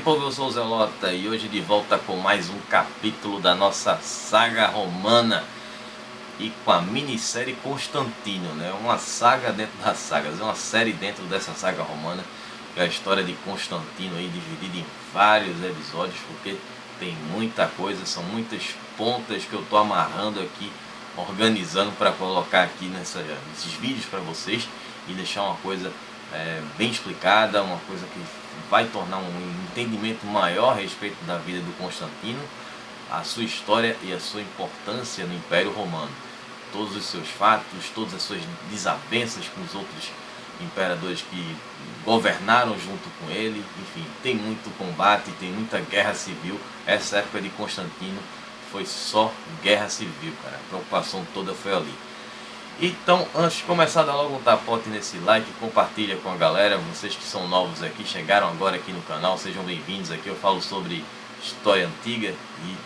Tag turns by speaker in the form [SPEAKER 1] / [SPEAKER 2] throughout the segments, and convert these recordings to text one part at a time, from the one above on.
[SPEAKER 1] povo, eu sou o Zelota e hoje de volta com mais um capítulo da nossa saga romana e com a minissérie Constantino, né? Uma saga dentro das sagas, uma série dentro dessa saga romana, que é a história de Constantino aí dividida em vários episódios, porque tem muita coisa, são muitas pontas que eu tô amarrando aqui, organizando para colocar aqui nesses vídeos para vocês e deixar uma coisa bem explicada, uma coisa que vai tornar um entendimento maior a respeito da vida do Constantino, a sua história e a sua importância no Império Romano, todos os seus fatos, todas as suas desavenças com os outros imperadores que governaram junto com ele. Enfim, tem muito combate, tem muita guerra civil. Essa época de Constantino foi só guerra civil, cara. A preocupação toda foi ali. Então, antes de começar, dá logo um tapote nesse like, compartilha com a galera. Vocês que são novos aqui, chegaram agora aqui no canal, sejam bem-vindos. Aqui eu falo sobre história antiga e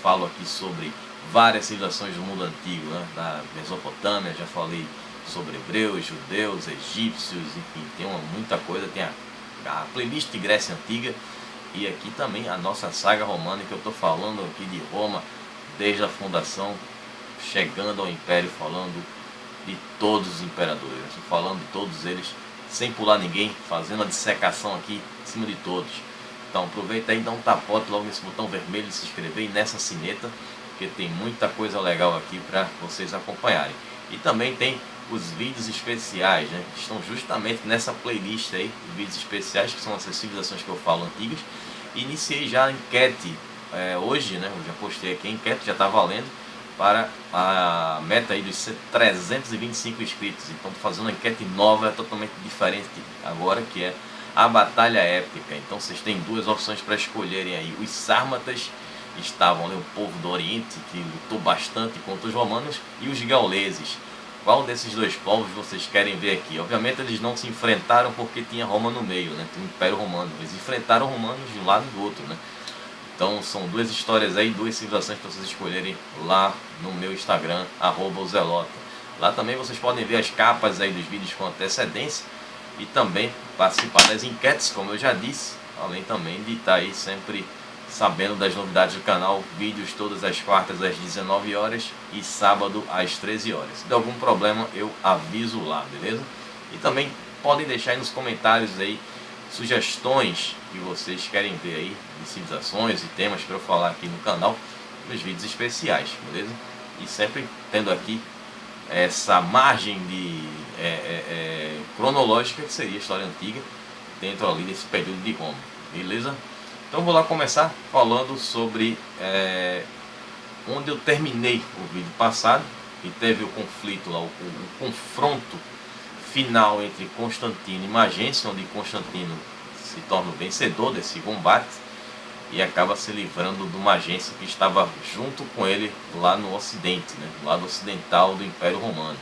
[SPEAKER 1] falo aqui sobre várias civilizações do mundo antigo, né? Da Mesopotâmia, já falei sobre hebreus, judeus, egípcios, enfim, tem muita coisa. Tem a playlist de Grécia Antiga e aqui também a nossa saga romana, que eu estou falando aqui de Roma, desde a fundação, chegando ao Império, falando de todos os imperadores, falando de todos eles, sem pular ninguém, fazendo a dissecação aqui em cima de todos. Então aproveita aí, dá um tapote logo nesse botão vermelho de se inscrever e nessa sineta, porque tem muita coisa legal aqui para vocês acompanharem. E também tem os vídeos especiais, né, que estão justamente nessa playlist aí, de vídeos especiais, que são essas civilizações que eu falo antigas. Iniciei já a enquete hoje, né, eu já postei aqui a enquete, já está valendo para a meta aí dos 325 inscritos. Então estou fazendo uma enquete nova, totalmente diferente agora, que é a Batalha Épica. Então vocês têm duas opções para escolherem aí. Os sármatas estavam ali, o povo do Oriente, que lutou bastante contra os romanos, e os gauleses. Qual desses dois povos vocês querem ver aqui? Obviamente eles não se enfrentaram porque tinha Roma no meio, né? Tem o Império Romano. Eles enfrentaram romanos de um lado e do outro, né? Então são duas histórias aí, duas civilizações para vocês escolherem lá no meu Instagram, @zelota. Lá também vocês podem ver as capas aí dos vídeos com antecedência e também participar das enquetes, como eu já disse, além também de estar aí sempre sabendo das novidades do canal, vídeos todas as quartas às 19 horas e sábado às 13 horas. Se der algum problema eu aviso lá, beleza? E também podem deixar aí nos comentários aí sugestões que vocês querem ver aí de civilizações e temas para eu falar aqui no canal, nos vídeos especiais, beleza? E sempre tendo aqui essa margem de cronológica, que seria a história antiga, dentro ali desse período de Roma, beleza? Então vou lá começar falando sobre onde eu terminei o vídeo passado, que teve o conflito lá, o confronto final entre Constantino e Magência, onde Constantino se torna o vencedor desse combate e acaba se livrando do Magência, que estava junto com ele lá no ocidente, né, do lado ocidental do Império Romano.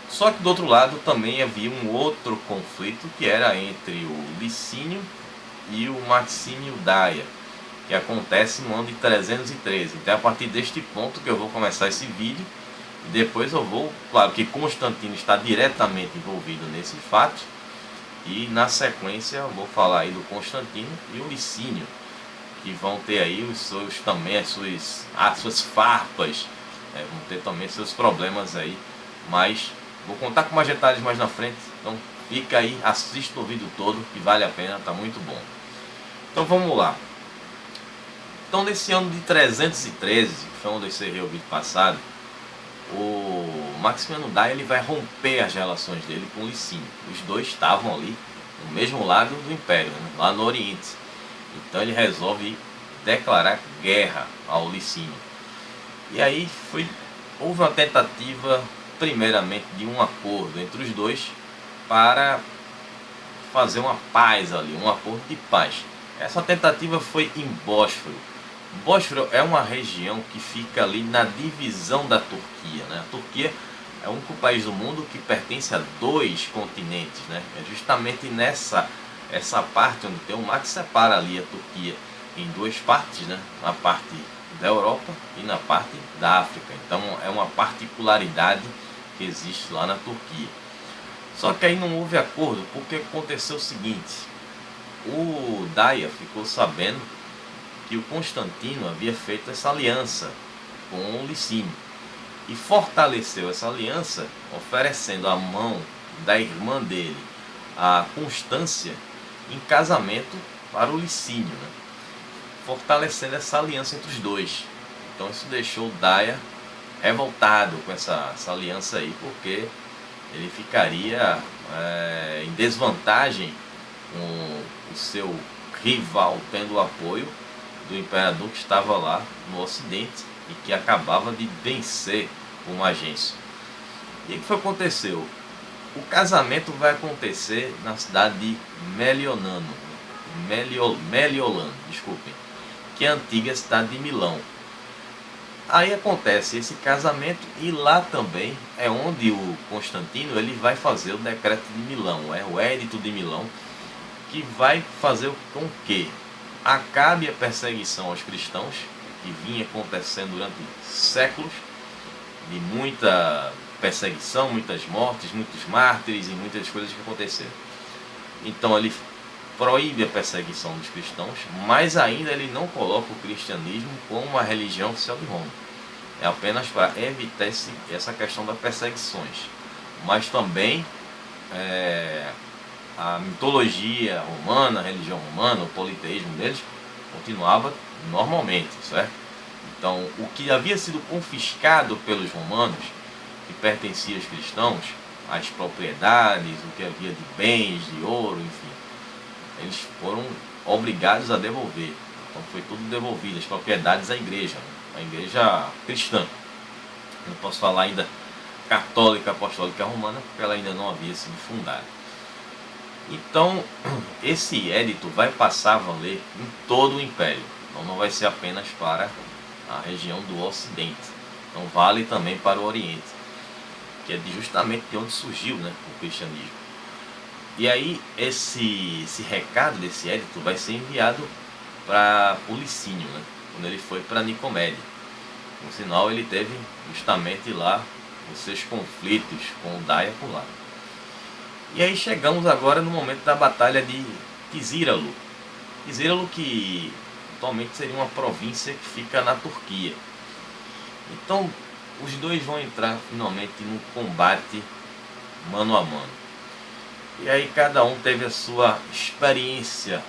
[SPEAKER 1] Só que do outro lado também havia um outro conflito, que era entre o Licínio e o Maxímio Daia, que acontece no ano de 313. Então é a partir deste ponto que eu vou começar esse vídeo. E depois eu vou, claro que Constantino está diretamente envolvido nesse fato, e na sequência eu vou falar aí do Constantino e o Licínio, que vão ter aí os seus também as suas farpas, vão ter também seus problemas aí, mas vou contar com mais detalhes mais na frente. Então fica aí, assista o vídeo todo, que vale a pena, tá muito bom. Então vamos lá. Então nesse ano de 313, que foi onde eu encerrei o vídeo passado, o Maximiano Daia ele vai romper as relações dele com o Licínio. Os dois estavam ali no mesmo lado do Império, né, lá no Oriente. Então ele resolve declarar guerra ao Licínio. E aí houve uma tentativa, primeiramente, de um acordo entre os dois para fazer uma paz ali, um acordo de paz. Essa tentativa foi em Bósforo. Bósforo é uma região que fica ali na divisão da Turquia, né? A Turquia é o único país do mundo que pertence a dois continentes, né? É justamente essa parte onde tem o mar que separa ali a Turquia em duas partes, né? Na parte da Europa e na parte da África. Então é uma particularidade que existe lá na Turquia. Só que aí não houve acordo, porque aconteceu o seguinte: o Daia ficou sabendo que o Constantino havia feito essa aliança com o Licínio e fortaleceu essa aliança oferecendo a mão da irmã dele, a Constância, em casamento para o Licínio, né? Fortalecendo essa aliança entre os dois. Então isso deixou o Daia revoltado com essa aliança aí, porque ele ficaria em desvantagem com o seu rival, tendo o apoio do imperador que estava lá no Ocidente e que acabava de vencer o Magêncio. E o que foi que aconteceu? O casamento vai acontecer na cidade de Meliolano, desculpem, que é a antiga cidade de Milão. Aí acontece esse casamento e lá também é onde o Constantino ele vai fazer o decreto de Milão, o Édito de Milão, que vai fazer com que acabe a perseguição aos cristãos, que vinha acontecendo durante séculos, de muita perseguição, muitas mortes, muitos mártires e muitas coisas que aconteceram. Então ele proíbe a perseguição dos cristãos, mas ainda ele não coloca o cristianismo como uma religião oficial de Roma. É apenas para evitar essa questão das perseguições. Mas também a mitologia romana, a religião romana, o politeísmo deles continuava normalmente, certo? Então, o que havia sido confiscado pelos romanos, que pertencia aos cristãos, as propriedades, o que havia de bens, de ouro, enfim, eles foram obrigados a devolver. Então foi tudo devolvido, as propriedades à igreja, a igreja cristã. Não posso falar ainda católica, apostólica romana, porque ela ainda não havia sido fundada. Então, esse édito vai passar a valer em todo o Império. Então não vai ser apenas para a região do Ocidente. Então vale também para o Oriente, que é justamente de onde surgiu, né, o cristianismo. E aí esse recado desse édito vai ser enviado para o Licínio, né, quando ele foi para Nicomédia. Por sinal, ele teve justamente lá os seus conflitos com o Daia por lá. E aí chegamos agora no momento da batalha de Cizíralo. Cizíralo, que atualmente seria uma província que fica na Turquia. Então os dois vão entrar finalmente no combate mano a mano. E aí cada um teve a sua experiência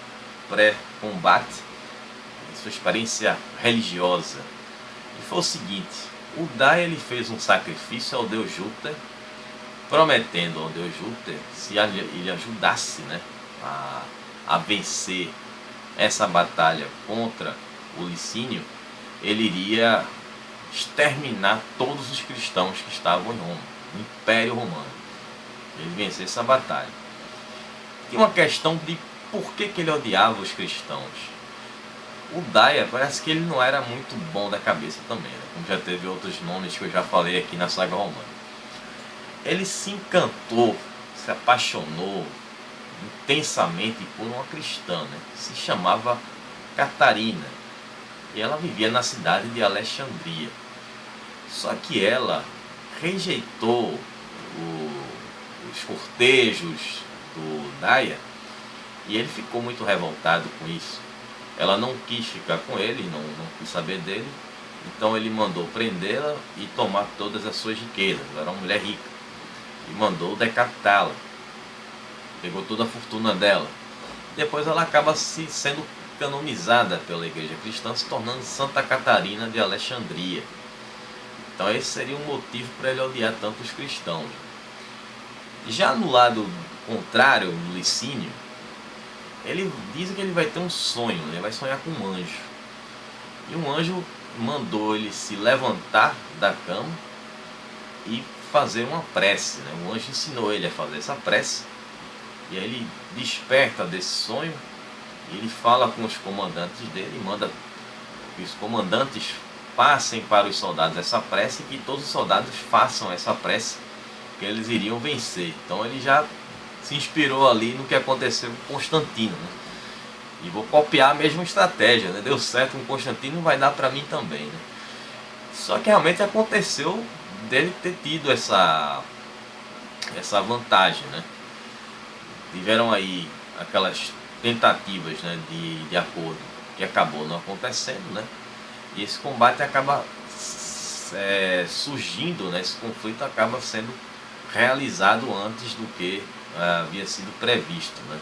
[SPEAKER 1] pré-combate, a sua experiência religiosa. E foi o seguinte: o Daia ele fez um sacrifício ao deus Júpiter, prometendo ao deus Júpiter, se ele ajudasse, né, a vencer essa batalha contra o Licínio, ele iria exterminar todos os cristãos que estavam em Roma, no Império Romano. Ele venceu essa batalha. E uma questão de por que ele odiava os cristãos. O Daia parece que ele não era muito bom da cabeça também, né? Como já teve outros nomes que eu já falei aqui na saga romana. Ele se encantou, se apaixonou intensamente por uma cristã, né, que se chamava Catarina, e ela vivia na cidade de Alexandria. Só que ela rejeitou os cortejos do Daia e ele ficou muito revoltado com isso. Ela não quis ficar com ele, não quis saber dele, então ele mandou prendê-la e tomar todas as suas riquezas. Ela era uma mulher rica e mandou decapitá-la. Pegou toda a fortuna dela. Depois ela acaba sendo canonizada pela igreja cristã, se tornando Santa Catarina de Alexandria. Então esse seria um motivo para ele odiar tanto os cristãos. Já no lado contrário, no Licínio, ele diz que ele vai ter um sonho, ele vai sonhar com um anjo. E um anjo mandou ele se levantar da cama e fazer uma prece, né? O anjo ensinou ele a fazer essa prece. E aí ele desperta desse sonho e ele fala com os comandantes dele e manda que os comandantes passem para os soldados essa prece e que todos os soldados façam essa prece, que eles iriam vencer. Então ele já se inspirou ali no que aconteceu com Constantino, né? E vou copiar a mesma estratégia, né? Deu certo com Constantino, vai dar para mim também, né? Só que realmente aconteceu dele ter tido essa vantagem, né? Tiveram aí aquelas tentativas, né, de acordo, que acabou não acontecendo, né? E esse combate acaba surgindo, né? Esse conflito acaba sendo realizado antes do que havia sido previsto, né?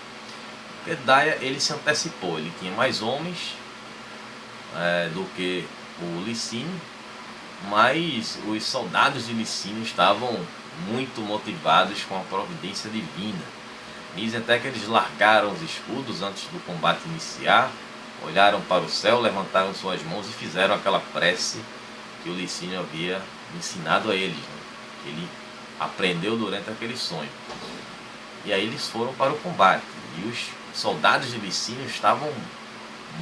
[SPEAKER 1] Porque Daia, ele se antecipou, ele tinha mais homens do que o Licínio, mas os soldados de Licínio estavam muito motivados com a providência divina. Dizem até que eles largaram os escudos antes do combate iniciar, olharam para o céu, levantaram suas mãos e fizeram aquela prece que o Licínio havia ensinado a eles, né? Que ele aprendeu durante aquele sonho. E aí eles foram para o combate. E os soldados de Licínio estavam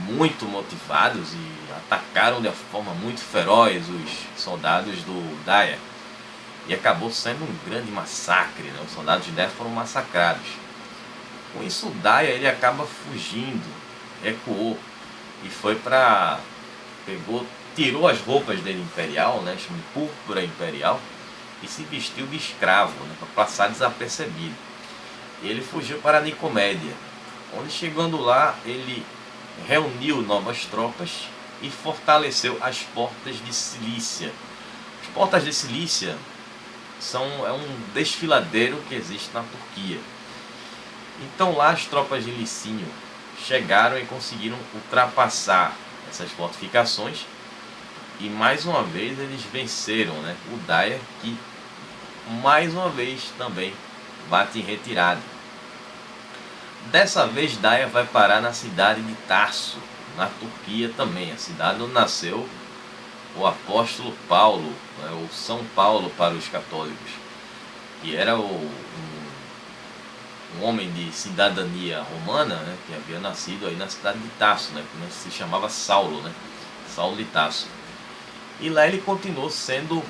[SPEAKER 1] muito motivados e atacaram de uma forma muito feroz os soldados do Daia. E acabou sendo um grande massacre, né? Os soldados de Daia foram massacrados. Com isso, o Daia, ele acaba fugindo, recuou e foi para... tirou as roupas dele imperial, né? Chama de púrpura imperial, e se vestiu de escravo, né? Para passar desapercebido. E ele fugiu para Nicomédia, onde, chegando lá, ele reuniu novas tropas e fortaleceu as portas de Cilícia. As portas de Cilícia é um desfiladeiro que existe na Turquia. Então lá as tropas de Licínio chegaram e conseguiram ultrapassar essas fortificações e mais uma vez eles venceram, né, o Daia, que mais uma vez também bate em retirada. Dessa vez Daia vai parar na cidade de Tarso, na Turquia também, a cidade onde nasceu o apóstolo Paulo, né, ou São Paulo para os católicos, que era um homem de cidadania romana, né, que havia nascido aí na cidade de Tarso, né, que se chamava Saulo, né, Saulo de Tarso. E lá ele continuou sendo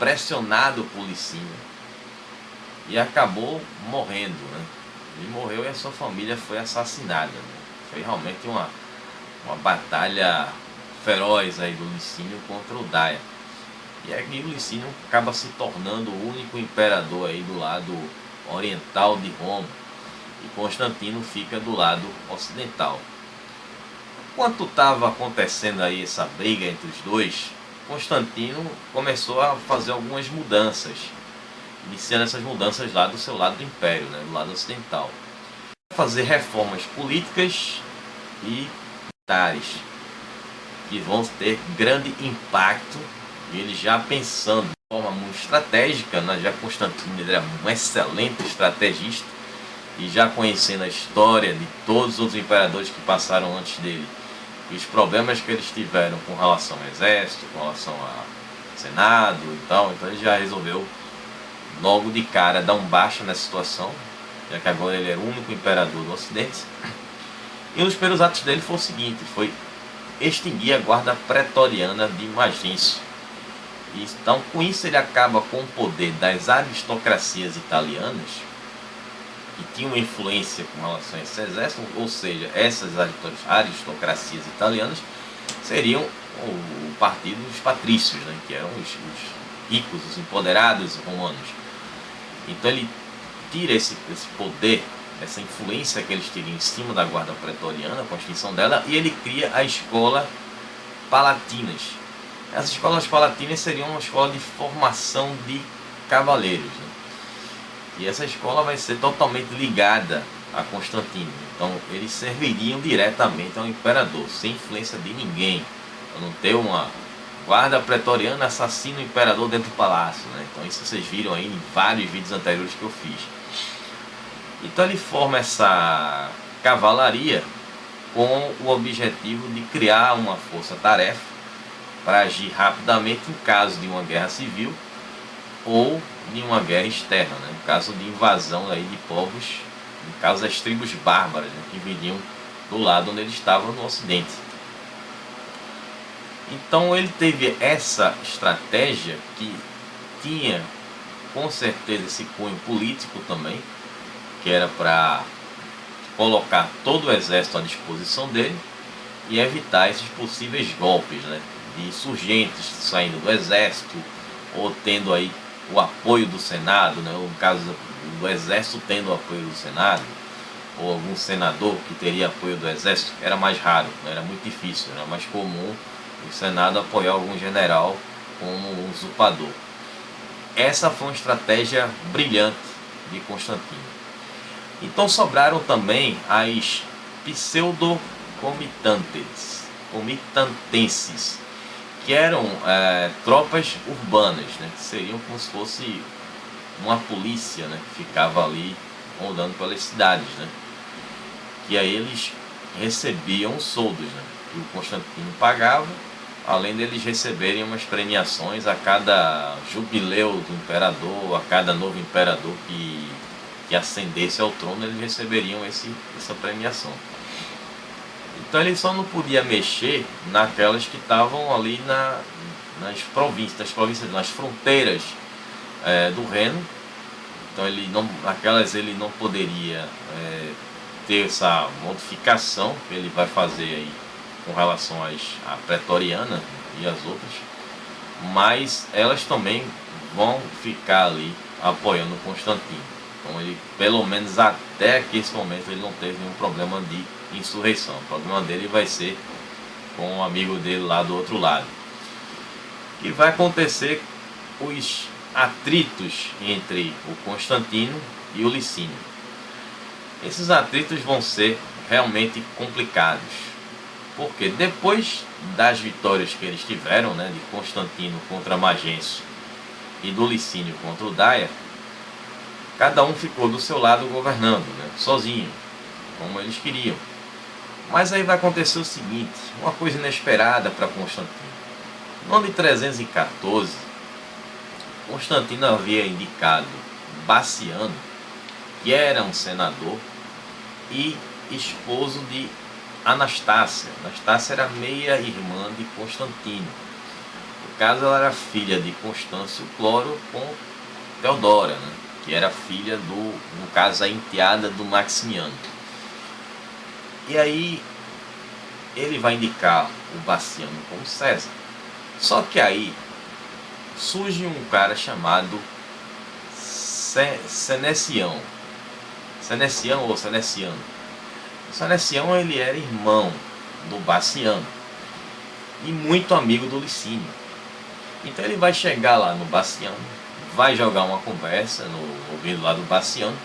[SPEAKER 1] pressionado por Licínio e acabou morrendo, né. Ele morreu e a sua família foi assassinada, né. Foi realmente uma batalha feroz aí do Licínio contra o Daia. E aí o Licínio acaba se tornando o único imperador aí do lado oriental de Roma, e Constantino fica do lado ocidental. Enquanto estava acontecendo aí essa briga entre os dois, Constantino começou a fazer algumas mudanças, iniciando essas mudanças lá do seu lado do império, né, do lado ocidental. Fazer reformas políticas e militares que vão ter grande impacto, e ele já pensando de forma muito estratégica, né? Já Constantino era um excelente estrategista, e já conhecendo a história de todos os outros imperadores que passaram antes dele, e os problemas que eles tiveram com relação ao exército, com relação ao senado e tal, então ele já resolveu logo de cara dar um baixa nessa situação, já que agora ele era o único imperador do Ocidente. E um dos primeiros atos dele foi o seguinte, foi extinguir a guarda pretoriana de Magencio. Então, com isso ele acaba com o poder das aristocracias italianas, que tinham influência com relação a esse exército, ou seja, essas aristocracias italianas seriam o partido dos patrícios, né, que eram os ricos, os empoderados romanos. Então ele tira esse poder, essa influência que eles teriam em cima da guarda pretoriana, com a extinção dela, e ele cria a escola Palatinas. Essas escolas palatinas seriam uma escola de formação de cavaleiros, né? E essa escola vai ser totalmente ligada a Constantino. Então eles serviriam diretamente ao imperador, sem influência de ninguém, para não ter uma guarda pretoriana assassina o imperador dentro do palácio, né? Então isso vocês viram aí em vários vídeos anteriores que eu fiz. Então ele forma essa cavalaria com o objetivo de criar uma força-tarefa para agir rapidamente em caso de uma guerra civil ou de uma guerra externa, né? No caso de invasão aí de povos, no caso das tribos bárbaras, né, que viriam do lado onde ele estava, no ocidente. Então ele teve essa estratégia que tinha com certeza esse cunho político também, que era para colocar todo o exército à disposição dele e evitar esses possíveis golpes, né, de insurgentes saindo do exército ou tendo aí o apoio do Senado, né, ou no caso do exército tendo o apoio do Senado, ou algum senador que teria apoio do exército, era mais raro, era muito difícil, era mais comum o Senado apoiar algum general como um usurpador. Essa foi uma estratégia brilhante de Constantino. Então sobraram também as pseudo-comitantenses, que eram tropas urbanas, né, que seriam como se fosse uma polícia, né, que ficava ali rondando pelas cidades, né, que aí eles recebiam soldos, né, que o Constantino pagava, além deles receberem umas premiações a cada jubileu do imperador, a cada novo imperador que ascendesse ao trono, eles receberiam essa premiação. Então ele só não podia mexer naquelas que estavam ali nas províncias, nas fronteiras do reino. Então naquelas ele não poderia ter essa modificação que ele vai fazer aí com relação à pretoriana e as outras, mas elas também vão ficar ali apoiando Constantino. Então ele, pelo menos até aqui esse momento, ele não teve nenhum problema de insurreição. O problema dele vai ser com o amigo dele lá do outro lado. E vai acontecer os atritos entre o Constantino e o Licínio. Esses atritos vão ser realmente complicados, porque depois das vitórias que eles tiveram, né, de Constantino contra Magencio e do Licínio contra o Daia, cada um ficou do seu lado governando, né, sozinho, como eles queriam. Mas aí vai acontecer o seguinte, uma coisa inesperada para Constantino. No ano de 314, Constantino havia indicado Bassiano, que era um senador e esposo de Anastácia. Anastácia era meia-irmã de Constantino. No caso, ela era filha de Constâncio Cloro com Teodora, né, que era filha no caso, a enteada do Maximiano. E aí ele vai indicar o Bassiano como César. Só que aí surge um cara chamado Senecião. Senecião ou Seneciano. O Senecião, ele era irmão do Bassiano e muito amigo do Licínio. Então ele vai chegar lá no Bassiano, vai jogar uma conversa no ouvido lá do Bassiano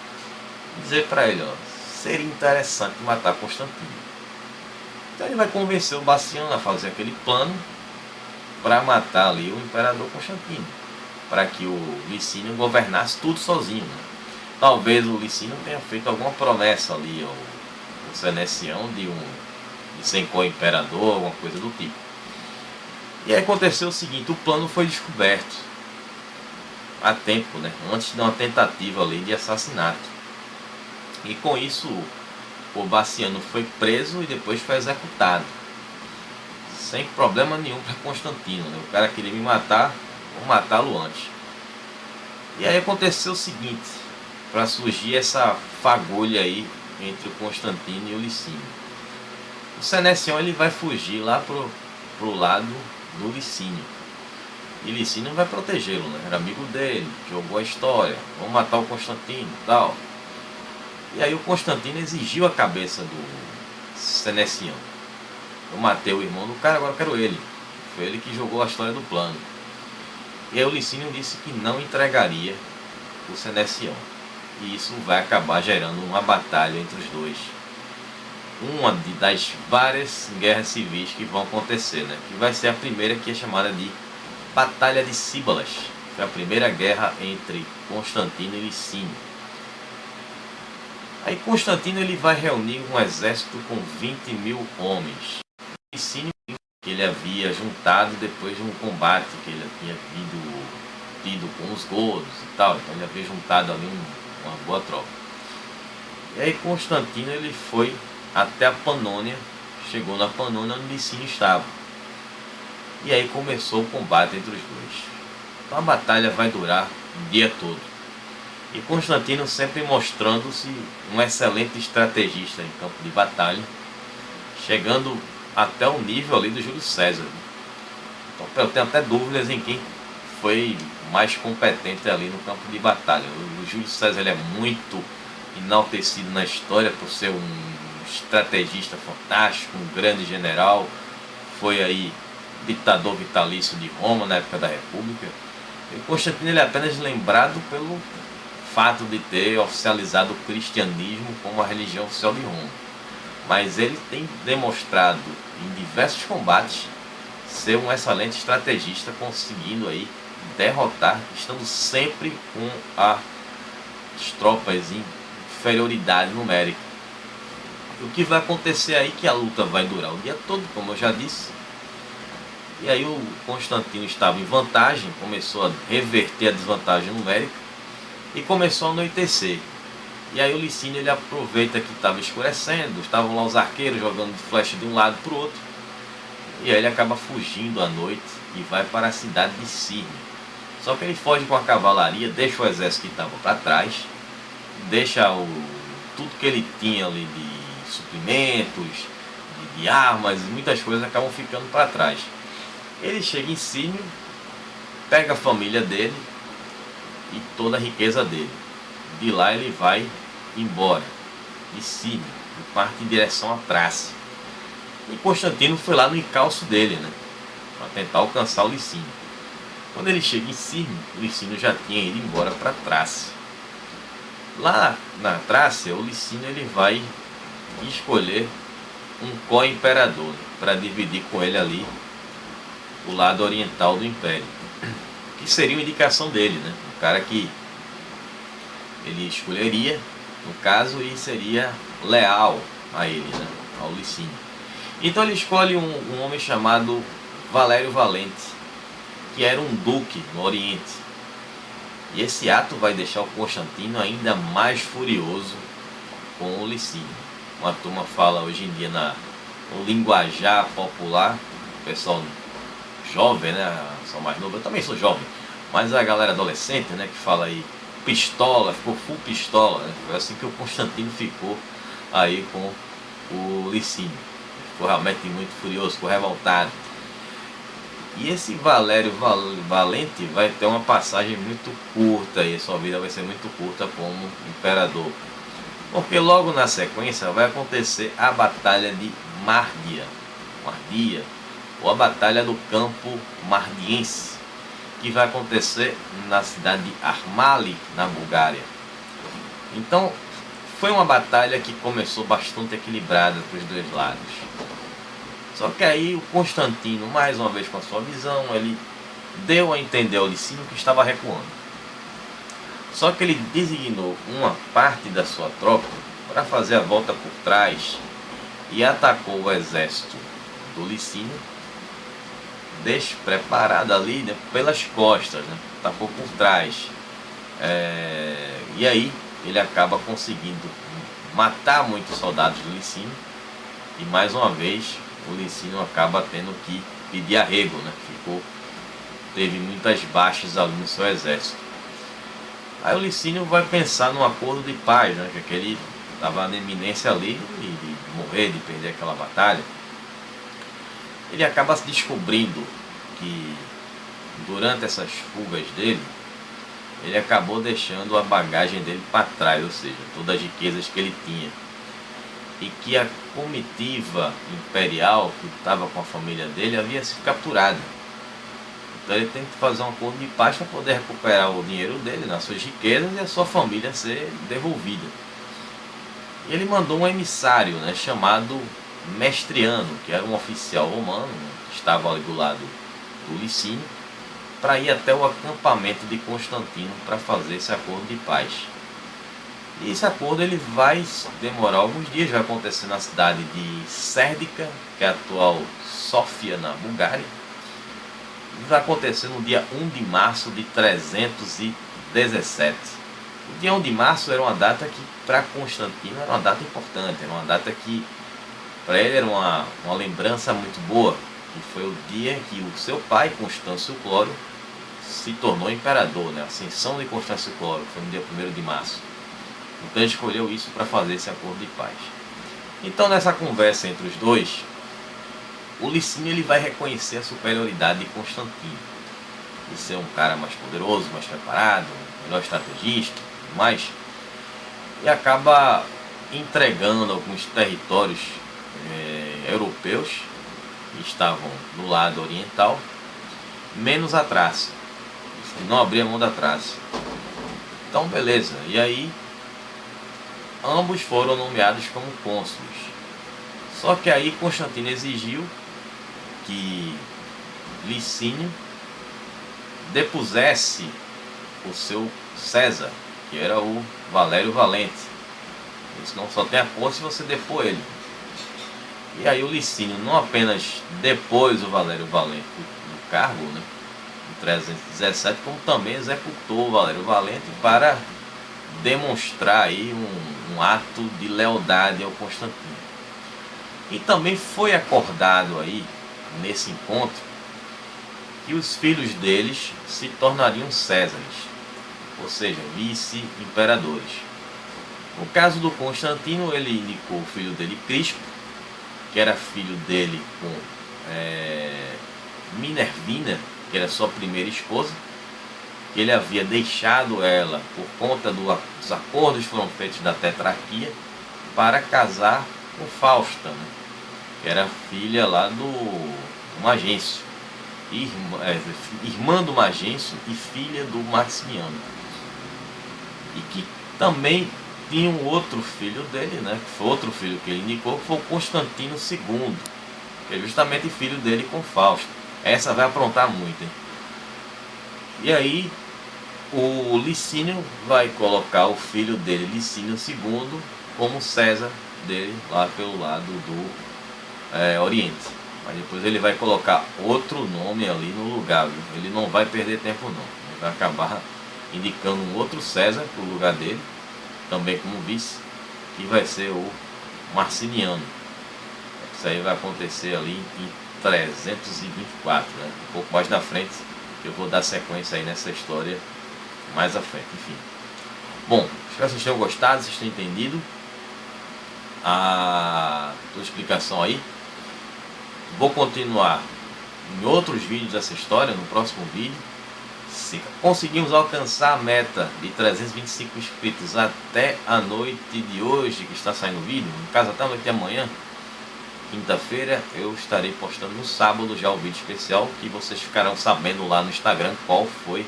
[SPEAKER 1] e dizer para ele, ó, seria interessante matar Constantino. Então ele vai convencer o Bassiano a fazer aquele plano para matar ali o imperador Constantino, para que o Licínio governasse tudo sozinho, né? Talvez o Licínio tenha feito alguma promessa ali ao Senecião de ser co-imperador, alguma coisa do tipo. E aí aconteceu o seguinte, o plano foi descoberto há tempo, né, antes de uma tentativa ali de assassinato. E com isso o Bassiano foi preso e depois foi executado, sem problema nenhum para Constantino, né? O cara queria me matar, vou matá-lo antes. E aí aconteceu o seguinte, para surgir essa fagulha aí entre o Constantino e o Licínio. O Senecião, ele vai fugir lá pro lado do Licínio. E Licínio vai protegê-lo, né? Era amigo dele, jogou a história, vamos matar o Constantino e tal. E aí o Constantino exigiu a cabeça do Senecião. Eu matei o irmão do cara, agora eu quero ele. Foi ele que jogou a história do plano. E aí o Licínio disse que não entregaria o Senecião. E isso vai acabar gerando uma batalha entre os dois. Uma das várias guerras civis que vão acontecer, né? Que vai ser a primeira, que é chamada de Batalha de Cíbalas. Foi a primeira guerra entre Constantino e Licínio. Aí Constantino, ele vai reunir um exército com 20.000 homens. Licínio, que ele havia juntado depois de um combate que ele tinha tido com os godos e tal. Então ele havia juntado ali uma boa tropa. E aí Constantino, ele foi até a Panônia, chegou na Panônia onde Licínio estava. E aí começou o combate entre os dois. Então a batalha vai durar o dia todo. E Constantino sempre mostrando-se um excelente estrategista em campo de batalha, chegando até o nível ali do Júlio César. Então eu tenho até dúvidas em quem foi mais competente ali no campo de batalha. O Júlio César, ele é muito enaltecido na história por ser um estrategista fantástico, um grande general, foi aí ditador vitalício de Roma na época da República. E Constantino ele é apenas lembrado pelo fato de ter oficializado o cristianismo como a religião oficial de Roma. Mas ele tem demonstrado em diversos combates ser um excelente estrategista, conseguindo aí derrotar, estando sempre com as tropas em inferioridade numérica. O que vai acontecer aí é que a luta vai durar o dia todo, como eu já disse. E aí o Constantino estava em vantagem, começou a reverter a desvantagem numérica e começou a anoitecer. E aí o Licínio ele aproveita que estava escurecendo, estavam lá os arqueiros jogando flecha de um lado para o outro. E aí ele acaba fugindo à noite e vai para a cidade de Sírmio. Só que ele foge com a cavalaria, deixa o exército que estava para trás, deixa tudo que ele tinha ali de suprimentos, de armas, muitas coisas acabam ficando para trás. Ele chega em Sírmio, pega a família dele e toda a riqueza dele. De lá ele vai embora de Sírmio e parte em direção à Trácia. E Constantino foi lá no encalço dele, né, para tentar alcançar o Licínio. Quando ele chega em Sírmio, o Licínio já tinha ido embora para Trácia. Lá na Trácia, o Licínio ele vai escolher um co-imperador para dividir com ele ali o lado oriental do império, que seria uma indicação dele, né? O cara que ele escolheria, no caso, e seria leal a ele, né? Ao Licínio. Então ele escolhe um homem chamado Valério Valente, que era um duque no Oriente. E esse ato vai deixar o Constantino ainda mais furioso com o Licínio. Uma turma fala hoje em dia no linguajar popular, o pessoal jovem, né, são mais novo, eu também sou jovem, mas a galera adolescente, né, que fala aí pistola, ficou full pistola, né? Foi assim que o Constantino ficou aí com o Licínio. Ficou realmente muito furioso, ficou revoltado. E esse Valério Valente vai ter uma passagem muito curta, e sua vida vai ser muito curta como imperador. Porque logo na sequência vai acontecer a Batalha de Mardia, ou a Batalha do Campo Mardiense, que vai acontecer na cidade de Armali, na Bulgária. Então, foi uma batalha que começou bastante equilibrada para os dois lados. Só que aí o Constantino, mais uma vez com a sua visão, ele deu a entender ao Licínio que estava recuando. Só que ele designou uma parte da sua tropa para fazer a volta por trás e atacou o exército do Licínio despreparado ali, né, pelas costas, né, atacou por trás. E aí ele acaba conseguindo matar muitos soldados do Licínio e mais uma vez o Licínio acaba tendo que pedir arrego, né, teve muitas baixas ali no seu exército. Aí o Licínio vai pensar num acordo de paz, né, que ele estava na iminência ali de morrer, de perder aquela batalha. Ele acaba se descobrindo que durante essas fugas dele, ele acabou deixando a bagagem dele para trás, ou seja, todas as riquezas que ele tinha. E que a comitiva imperial que estava com a família dele havia sido capturada. Então ele tem que fazer um acordo de paz para poder recuperar o dinheiro dele, nas suas riquezas, e a sua família ser devolvida. E ele mandou um emissário, né, chamado Mestriano, que era um oficial romano, né, que estava ali do lado do Licínio, para ir até o acampamento de Constantino para fazer esse acordo de paz. E esse acordo ele vai demorar alguns dias, vai acontecer na cidade de Sérdica, que é a atual Sófia, na Bulgária. E vai acontecer no dia 1 de março de 317. O dia 1 de março era uma data que, para Constantino, era uma data importante, era uma data que, para ele, era uma lembrança muito boa, que foi o dia que o seu pai, Constâncio Cloro, se tornou imperador, né? A ascensão de Constâncio Cloro foi no dia 1º de março. Então ele escolheu isso para fazer esse acordo de paz. Então nessa conversa entre os dois, o Licínio ele vai reconhecer a superioridade de Constantino, de ser um cara mais poderoso, mais preparado, melhor estrategista, mas e acaba entregando alguns territórios europeus que estavam do lado oriental, menos a Trácia, que não abria mão da Trácia. Então beleza, e aí ambos foram nomeados como cônsules. Só que aí Constantino exigiu que Licínio depusesse o seu César, que era o Valério Valente. Isso não só tem a posse se você depor ele. E aí o Licínio não apenas depôs o Valério Valente do cargo, né, em 317, como também executou o Valério Valente para demonstrar aí um ato de lealdade ao Constantino. E também foi acordado aí, nesse encontro, que os filhos deles se tornariam Césares, ou seja, vice-imperadores. No caso do Constantino, ele indicou o filho dele, Crispo, que era filho dele com Minervina, que era sua primeira esposa, que ele havia deixado ela por conta dos acordos que foram feitos da tetrarquia para casar com Fausta, né, que era filha lá do Magêncio, irmã do Magêncio e filha do Maximiano, e que também tinha um outro filho dele, né, que foi outro filho que ele indicou, que foi o Constantino II, que é justamente filho dele com Fausto. Essa vai aprontar muito, hein? E aí o Licínio vai colocar o filho dele, Licínio II, como César dele, lá pelo lado do Oriente. Mas depois ele vai colocar outro nome ali no lugar, viu? Ele não vai perder tempo não, ele vai acabar indicando um outro César para o lugar dele, também como vice, que vai ser o Marciniano. Isso aí vai acontecer ali em 324, né? Um pouco mais na frente, eu vou dar sequência aí nessa história mais à frente. Enfim, bom, espero que vocês tenham gostado, vocês tenham entendido a tua explicação aí. Vou continuar em outros vídeos dessa história, no próximo vídeo. Se conseguimos alcançar a meta de 325 inscritos até a noite de hoje, que está saindo o vídeo, no caso até a noite de amanhã, quinta-feira, eu estarei postando no sábado já o vídeo especial, que vocês ficarão sabendo lá no Instagram qual foi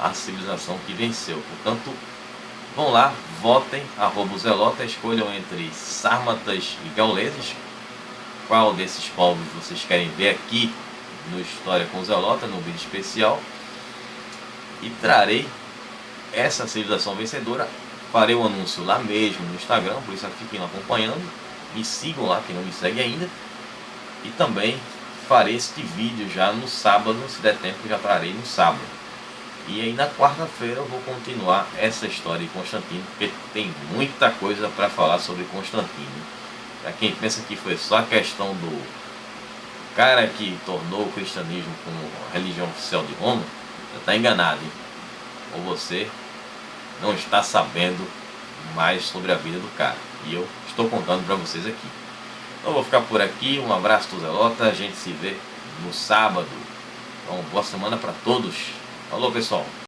[SPEAKER 1] a civilização que venceu. Portanto, vão lá, votem, @zelota, escolham entre sármatas e gauleses, qual desses povos vocês querem ver aqui no História com Zelota, no vídeo especial, e trarei essa civilização vencedora. Farei o anúncio lá mesmo no Instagram, por isso fiquem acompanhando, me sigam lá, quem não me segue ainda, e também farei este vídeo já no sábado, se der tempo já trarei no sábado. E aí na quarta-feira eu vou continuar essa história de Constantino, porque tem muita coisa para falar sobre Constantino. Para quem pensa que foi só a questão do cara que tornou o cristianismo como religião oficial de Roma, já está enganado, hein? Ou você não está sabendo mais sobre a vida do cara, e eu estou contando para vocês aqui. Então vou ficar por aqui, um abraço do Zelota, a gente se vê no sábado. Então boa semana para todos, falou pessoal!